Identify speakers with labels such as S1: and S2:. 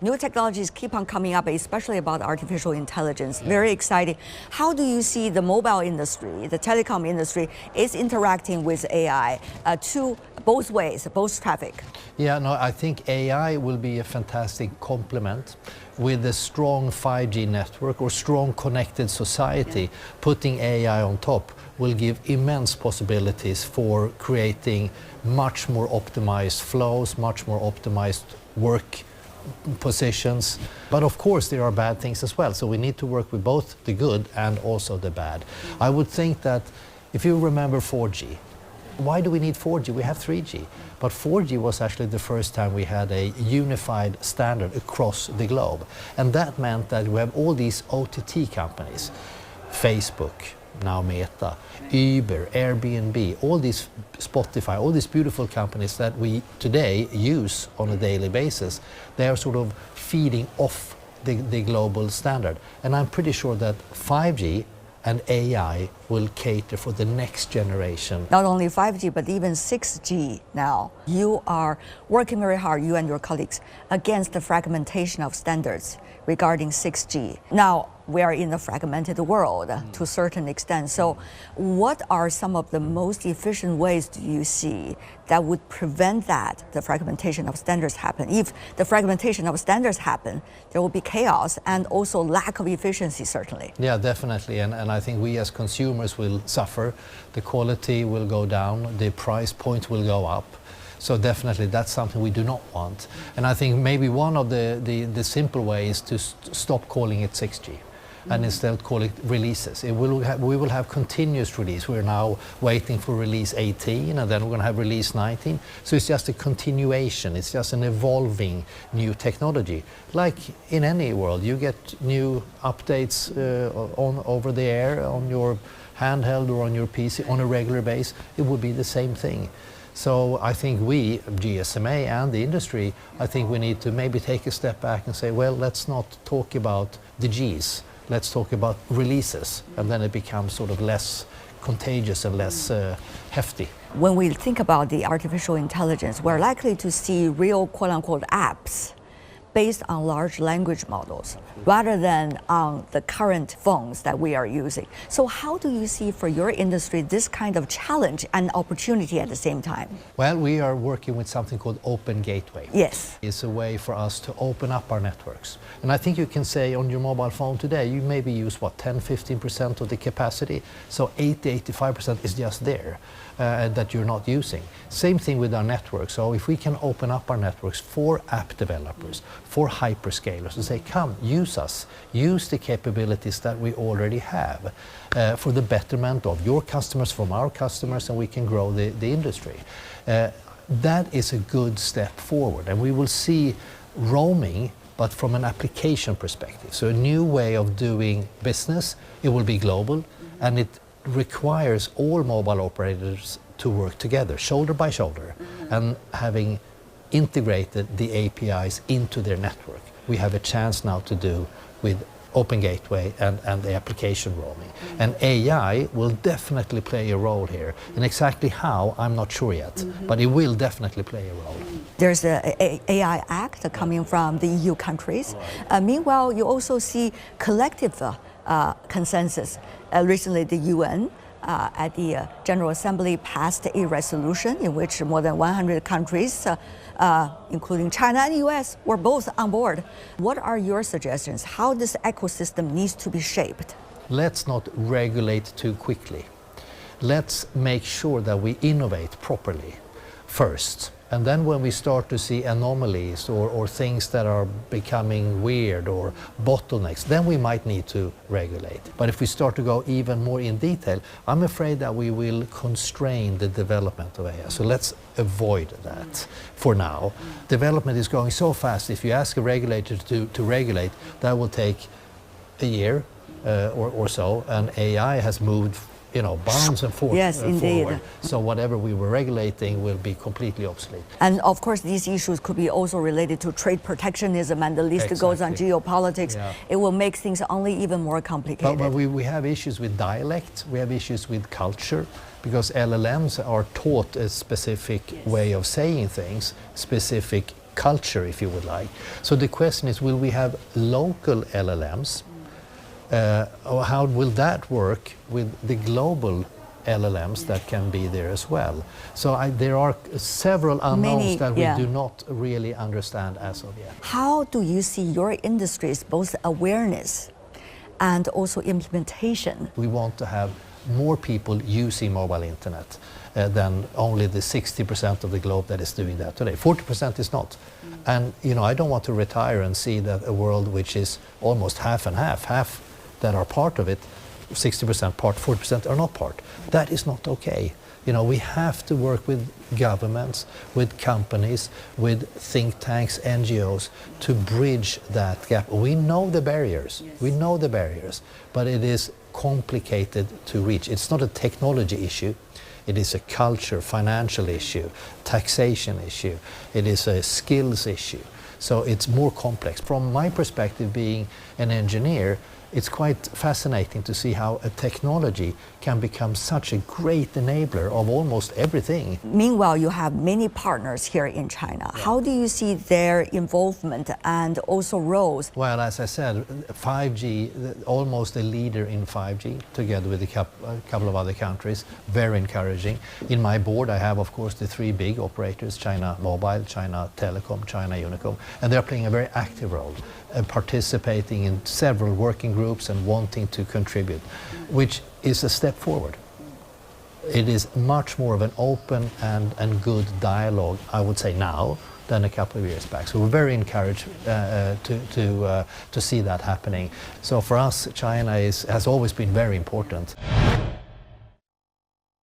S1: New technologies keep on coming up, especially about artificial intelligence. Very exciting. How do you see the mobile industry, the telecom industry, is interacting with AI to both ways, both traffic?
S2: Yeah, no, I think AI will be a fantastic complement with a strong 5G network or strong connected society. Putting AI on top will give immense possibilities for creating much more optimized flows, much more optimized work positions. But of course there are bad things as well, so we need to work with both the good and also the bad. I would think that if you remember 4G, why do we need 4G? We have 3G. But 4G was actually the first time we had a unified standard across the globe. And that meant that we have all these OTT companies, Facebook, now Meta, Uber, Airbnb, all these Spotify, all these beautiful companies that we today use on a daily basis, they are sort of feeding off the global standard. And I'm pretty sure that 5G and AI will cater for the next generation.
S1: Not only 5G, but even 6G now. You are working very hard, you and your colleagues, against the fragmentation of standards regarding 6G. Now, we are in a fragmented world to a certain extent. So what are some of the most efficient ways do you see that would prevent that, the fragmentation of standards happen? If the fragmentation of standards happen, there will be chaos and also lack of efficiency, certainly.
S2: Yeah, definitely. And I think we as consumers will suffer. The quality will go down, the price point will go up. So definitely that's something we do not want. And I think maybe one of the simple ways to stop calling it 6G. And instead call it releases. We will have continuous release. We're now waiting for release 18 and then we're going to have release 19. So it's just a continuation. It's just an evolving new technology. Like in any world, you get new updates over the air, on your handheld or on your PC on a regular basis. It would be the same thing. So I think we, GSMA and the industry, I think we need to maybe take a step back and say, well, let's not talk about the Gs. Let's talk about releases, and then it becomes sort of less contagious and less hefty.
S1: When we think about the artificial intelligence, we're likely to see real quote-unquote apps based on large language models rather than on the current phones that we are using. So how do you see for your industry this kind of challenge and opportunity at the same time?
S2: Well, we are working with something called Open Gateway.
S1: Yes.
S2: It's a way for us to open up our networks. And I think you can say on your mobile phone today, you maybe use what, 10-15% of the capacity. So 80-85% is just there that you're not using. Same thing with our network. So if we can open up our networks for app developers, for hyperscalers, and say, come, use us, use the capabilities that we already have for the betterment of your customers, from our customers, and we can grow the industry. That is a good step forward, and we will see roaming, but from an application perspective. So a new way of doing business. It will be global, and it requires all mobile operators to work together, shoulder by shoulder, and having integrated the APIs into their network. We have a chance now to do with Open Gateway and the application roaming. And AI will definitely play a role here. And exactly how, I'm not sure yet, but it will definitely play a role.
S1: There's an AI Act coming from the EU countries. Meanwhile, you also see collective consensus. Recently, the UN at the General Assembly passed a resolution in which more than 100 countries, including China and the US, were both on board. What are your suggestions? How this ecosystem needs to be shaped?
S2: Let's not regulate too quickly. Let's make sure that we innovate properly first. And then when we start to see anomalies or things that are becoming weird or bottlenecks, then we might need to regulate. But if we start to go even more in detail, I'm afraid that we will constrain the development of AI. So let's avoid that for now. Development is going so fast. If you ask a regulator to regulate, that will take a year or so, and AI has moved bounds and forward.
S1: Yes, indeed.
S2: Forward. So whatever we were regulating will be completely obsolete.
S1: And of course, these issues could be also related to trade protectionism, and the list goes on geopolitics. Yeah. It will make things only even more complicated.
S2: But we have issues with dialect, we have issues with culture, because LLMs are taught a specific way of saying things, specific culture, if you would like. So the question is, will we have local LLMs? Or how will that work with the global LLMs that can be there as well? So there are several unknowns that we do not really understand as of yet.
S1: How do you see your industry's both awareness and also implementation?
S2: We want to have more people using mobile internet than only the 60% of the globe that is doing that today. 40% is not. And I don't want to retire and see that a world which is almost half and half that are part of it, 60% part, 40% are not part. That is not okay. We have to work with governments, with companies, with think tanks, NGOs to bridge that gap. We know the barriers. Yes. We know the barriers, but it is complicated to reach. It's not a technology issue. It is a culture, financial issue, taxation issue. It is a skills issue. So it's more complex. From my perspective, being an engineer, it's quite fascinating to see how a technology can become such a great enabler of almost everything.
S1: Meanwhile, you have many partners here in China. Yeah. How do you see their involvement and also roles?
S2: Well, as I said, 5G, almost a leader in 5G, together with a couple of other countries, very encouraging. In my board, I have, of course, the three big operators, China Mobile, China Telecom, China Unicom, and they're playing a very active role, participating in several working groups and wanting to contribute, which is a step forward. It is much more of an open and good dialogue, I would say now, than a couple of years back. So we're very encouraged to see that happening. So for us, China has always been very important.